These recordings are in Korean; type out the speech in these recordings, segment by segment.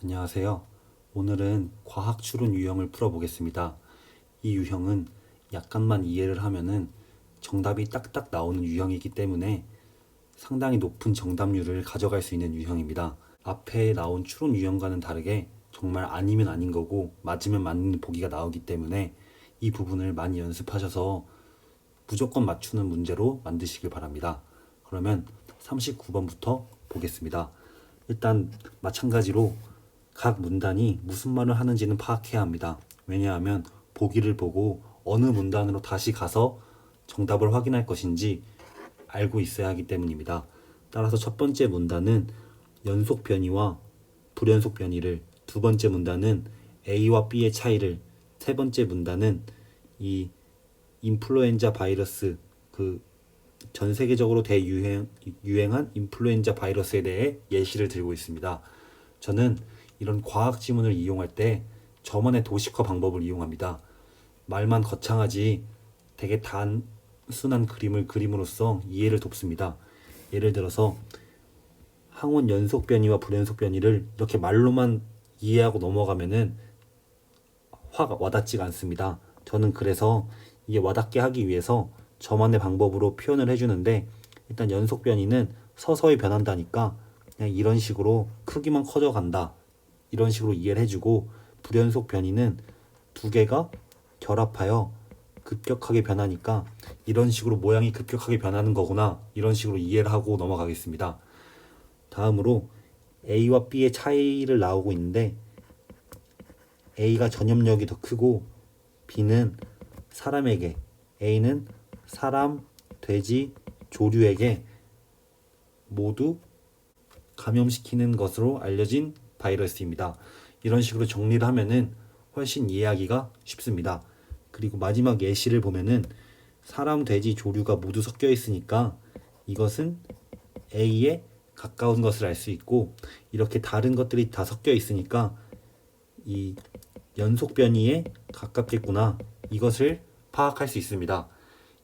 안녕하세요. 오늘은 과학 추론 유형을 풀어보겠습니다. 이 유형은 약간만 이해를 하면은 정답이 딱딱 나오는 유형이기 때문에 상당히 높은 정답률을 가져갈 수 있는 유형입니다. 앞에 나온 추론 유형과는 다르게 정말 아니면 아닌 거고 맞으면 맞는 보기가 나오기 때문에 이 부분을 많이 연습하셔서 무조건 맞추는 문제로 만드시길 바랍니다. 그러면 39번부터 보겠습니다. 일단 마찬가지로 각 문단이 무슨 말을 하는지는 파악해야 합니다. 왜냐하면 보기를 보고 어느 문단으로 다시 가서 정답을 확인할 것인지 알고 있어야 하기 때문입니다. 따라서 첫 번째 문단은 연속 변이와 불연속 변이를, 두 번째 문단은 A와 B의 차이를, 세 번째 문단은 이 인플루엔자 바이러스, 전 세계적으로 유행한 인플루엔자 바이러스에 대해 예시를 들고 있습니다. 저는 이런 과학 지문을 이용할 때 저만의 도식화 방법을 이용합니다. 말만 거창하지 되게 단순한 그림을 그림으로써 이해를 돕습니다. 예를 들어서 항원 연속 변이와 불연속 변이를 이렇게 말로만 이해하고 넘어가면은 확 와닿지가 않습니다. 저는 그래서 이게 와닿게 하기 위해서 저만의 방법으로 표현을 해주는데, 일단 연속 변이는 서서히 변한다니까 그냥 이런 식으로 크기만 커져간다, 이런 식으로 이해를 해주고, 불연속 변이는 두 개가 결합하여 급격하게 변하니까 이런 식으로 모양이 급격하게 변하는 거구나, 이런 식으로 이해를 하고 넘어가겠습니다. 다음으로 A와 B의 차이를 나오고 있는데, A가 전염력이 더 크고 B는 사람에게, A는 사람, 돼지, 조류에게 모두 감염시키는 것으로 알려진 바이러스입니다. 이런 식으로 정리를 하면은 훨씬 이해하기가 쉽습니다. 그리고 마지막 예시를 보면은 사람, 돼지, 조류가 모두 섞여 있으니까 이것은 A에 가까운 것을 알 수 있고, 이렇게 다른 것들이 다 섞여 있으니까 이 연속 변이에 가깝겠구나, 이것을 파악할 수 있습니다.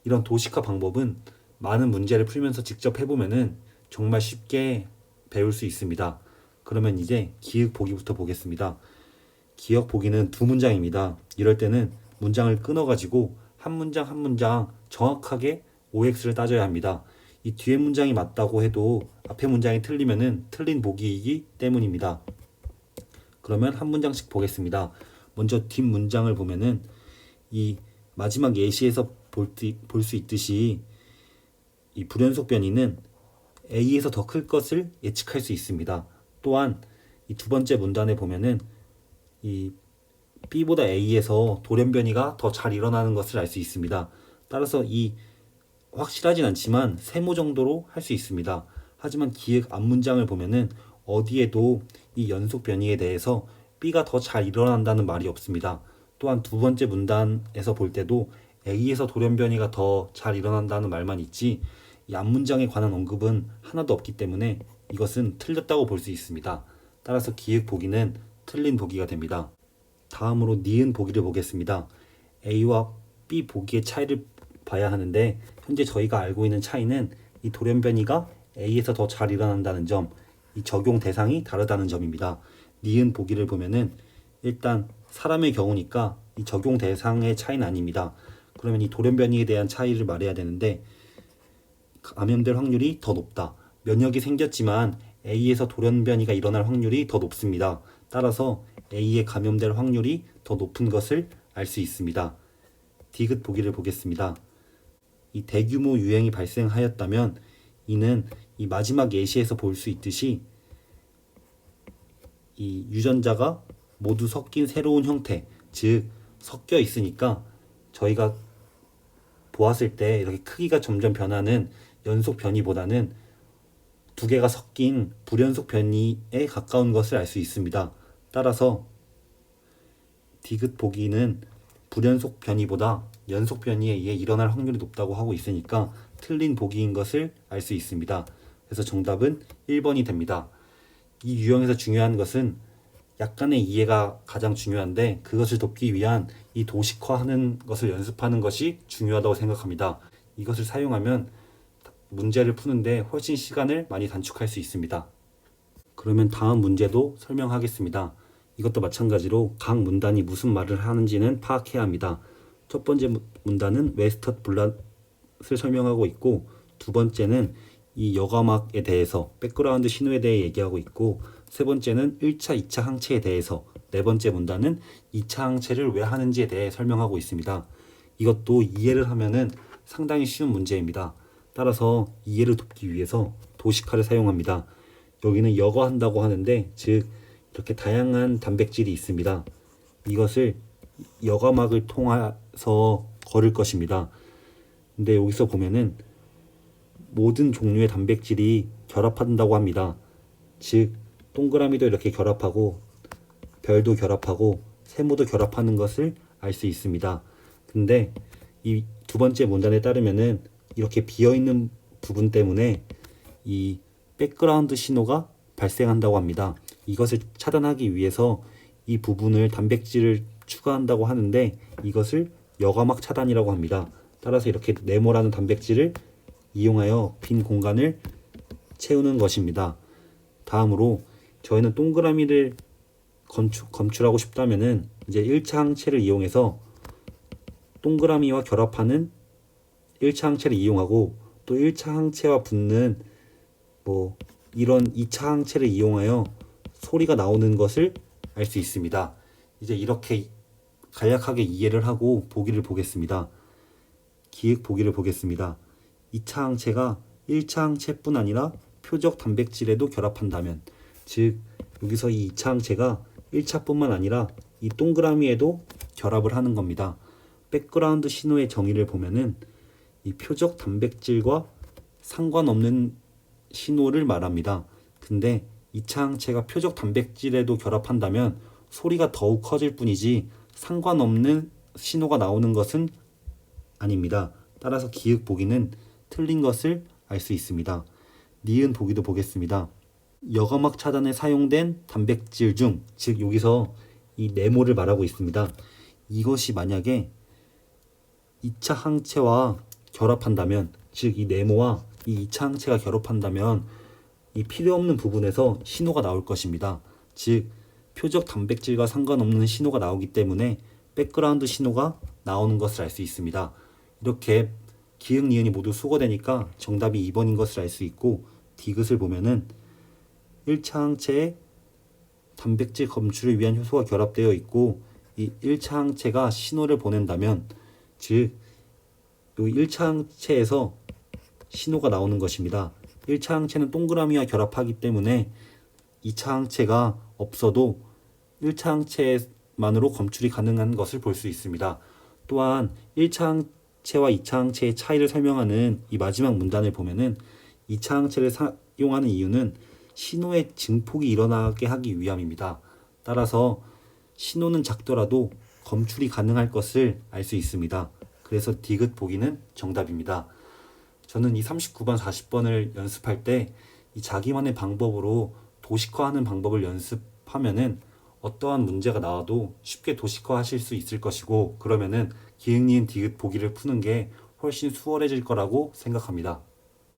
이런 도식화 방법은 많은 문제를 풀면서 직접 해보면은 정말 쉽게 배울 수 있습니다. 그러면 이제 기억 보기부터 보겠습니다. 기억 보기는 두 문장입니다. 이럴 때는 문장을 끊어가지고 한 문장 한 문장 정확하게 OX를 따져야 합니다. 이 뒤에 문장이 맞다고 해도 앞에 문장이 틀리면은 틀린 보기이기 때문입니다. 그러면 한 문장씩 보겠습니다. 먼저 뒷 문장을 보면은 이 마지막 예시에서 볼 수 있듯이 이 불연속 변이는 A에서 더 클 것을 예측할 수 있습니다. 또한 이 두 번째 문단에 보면은 이 B보다 A에서 돌연 변이가 더 잘 일어나는 것을 알 수 있습니다. 따라서 이 확실하진 않지만 세모 정도로 할 수 있습니다. 하지만 기획 앞문장을 보면은 어디에도 이 연속 변이에 대해서 B가 더 잘 일어난다는 말이 없습니다. 또한 두 번째 문단에서 볼 때도 A에서 돌연 변이가 더 잘 일어난다는 말만 있지 이 앞문장에 관한 언급은 하나도 없기 때문에 이것은 틀렸다고 볼 수 있습니다. 따라서 기획 보기는 틀린 보기가 됩니다. 다음으로 니은 보기를 보겠습니다. A와 B 보기의 차이를 봐야 하는데, 현재 저희가 알고 있는 차이는 이 돌연 변이가 A에서 더 잘 일어난다는 점, 이 적용 대상이 다르다는 점입니다. 니은 보기를 보면은 일단 사람의 경우니까 이 적용 대상의 차이는 아닙니다. 그러면 이 돌연 변이에 대한 차이를 말해야 되는데, 감염될 확률이 더 높다. 면역이 생겼지만 A에서 돌연 변이가 일어날 확률이 더 높습니다. 따라서 A에 감염될 확률이 더 높은 것을 알 수 있습니다. 디귿 보기를 보겠습니다. 이 대규모 유행이 발생하였다면 이는 이 마지막 예시에서 볼 수 있듯이 이 유전자가 모두 섞인 새로운 형태, 즉 섞여 있으니까 저희가 보았을 때 이렇게 크기가 점점 변하는 연속 변이보다는 두 개가 섞인 불연속 변이에 가까운 것을 알 수 있습니다. 따라서 디귿 보기는 불연속 변이보다 연속 변이에 의해 일어날 확률이 높다고 하고 있으니까 틀린 보기인 것을 알 수 있습니다. 그래서 정답은 1번이 됩니다. 이 유형에서 중요한 것은 약간의 이해가 가장 중요한데, 그것을 돕기 위한 이 도식화하는 것을 연습하는 것이 중요하다고 생각합니다. 이것을 사용하면 문제를 푸는데 훨씬 시간을 많이 단축할 수 있습니다. 그러면 다음 문제도 설명하겠습니다. 이것도 마찬가지로 각 문단이 무슨 말을 하는지는 파악해야 합니다. 첫 번째 문단은 웨스턴 블랏을 설명하고 있고, 두 번째는 이 여과막에 대해서 백그라운드 신호에 대해 얘기하고 있고, 세 번째는 1차, 2차 항체에 대해서, 네 번째 문단은 2차 항체를 왜 하는지에 대해 설명하고 있습니다. 이것도 이해를 하면은 상당히 쉬운 문제입니다. 따라서 이해를 돕기 위해서 도식화를 사용합니다. 여기는 여과한다고 하는데, 즉 이렇게 다양한 단백질이 있습니다. 이것을 여과막을 통해서 걸을 것입니다. 근데 여기서 보면은 모든 종류의 단백질이 결합한다고 합니다. 즉 동그라미도 이렇게 결합하고 별도 결합하고 세모도 결합하는 것을 알 수 있습니다. 근데 이 두 번째 문단에 따르면은 이렇게 비어있는 부분 때문에 이 백그라운드 신호가 발생한다고 합니다. 이것을 차단하기 위해서 이 부분을 단백질을 추가한다고 하는데 이것을 여과막 차단이라고 합니다. 따라서 이렇게 네모라는 단백질을 이용하여 빈 공간을 채우는 것입니다. 다음으로 저희는 동그라미를 검출하고 싶다면은 이제 1차 항체를 이용해서 동그라미와 결합하는 1차 항체를 이용하고, 또 1차 항체와 붙는 이런 2차 항체를 이용하여 소리가 나오는 것을 알 수 있습니다. 이제 이렇게 간략하게 이해를 하고 보기를 보겠습니다. 기획 보기를 보겠습니다. 2차 항체가 1차 항체뿐 아니라 표적 단백질에도 결합한다면, 즉 여기서 이 2차 항체가 1차뿐만 아니라 이 동그라미에도 결합을 하는 겁니다. 백그라운드 신호의 정의를 보면은 이 표적 단백질과 상관없는 신호를 말합니다. 근데 2차 항체가 표적 단백질에도 결합한다면 소리가 더욱 커질 뿐이지 상관없는 신호가 나오는 것은 아닙니다. 따라서 기역 보기는 틀린 것을 알 수 있습니다. 니은 보기도 보겠습니다. 여과막 차단에 사용된 단백질 중, 즉 여기서 이 네모를 말하고 있습니다. 이것이 만약에 2차 항체와 결합한다면, 즉 이 네모와 이 2차 항체가 결합한다면 이 필요 없는 부분에서 신호가 나올 것입니다. 즉 표적 단백질과 상관없는 신호가 나오기 때문에 백그라운드 신호가 나오는 것을 알 수 있습니다. 이렇게 기역, 니은이 모두 수거되니까 정답이 2번인 것을 알 수 있고, 디귿을 보면은 1차 항체에 단백질 검출을 위한 효소가 결합되어 있고, 이 1차 항체가 신호를 보낸다면, 즉 이 1차 항체에서 신호가 나오는 것입니다. 1차 항체는 동그라미와 결합하기 때문에 2차 항체가 없어도 1차 항체만으로 검출이 가능한 것을 볼 수 있습니다. 또한 1차 항체와 2차 항체의 차이를 설명하는 이 마지막 문단을 보면은 2차 항체를 사용하는 이유는 신호의 증폭이 일어나게 하기 위함입니다. 따라서 신호는 작더라도 검출이 가능할 것을 알 수 있습니다. 그래서 디귿 보기는 정답입니다. 저는 이 39번, 40번을 연습할 때 이 자기만의 방법으로 도식화하는 방법을 연습하면은 어떠한 문제가 나와도 쉽게 도식화하실 수 있을 것이고, 그러면은 기역, 니은, 디귿 보기를 푸는 게 훨씬 수월해질 거라고 생각합니다.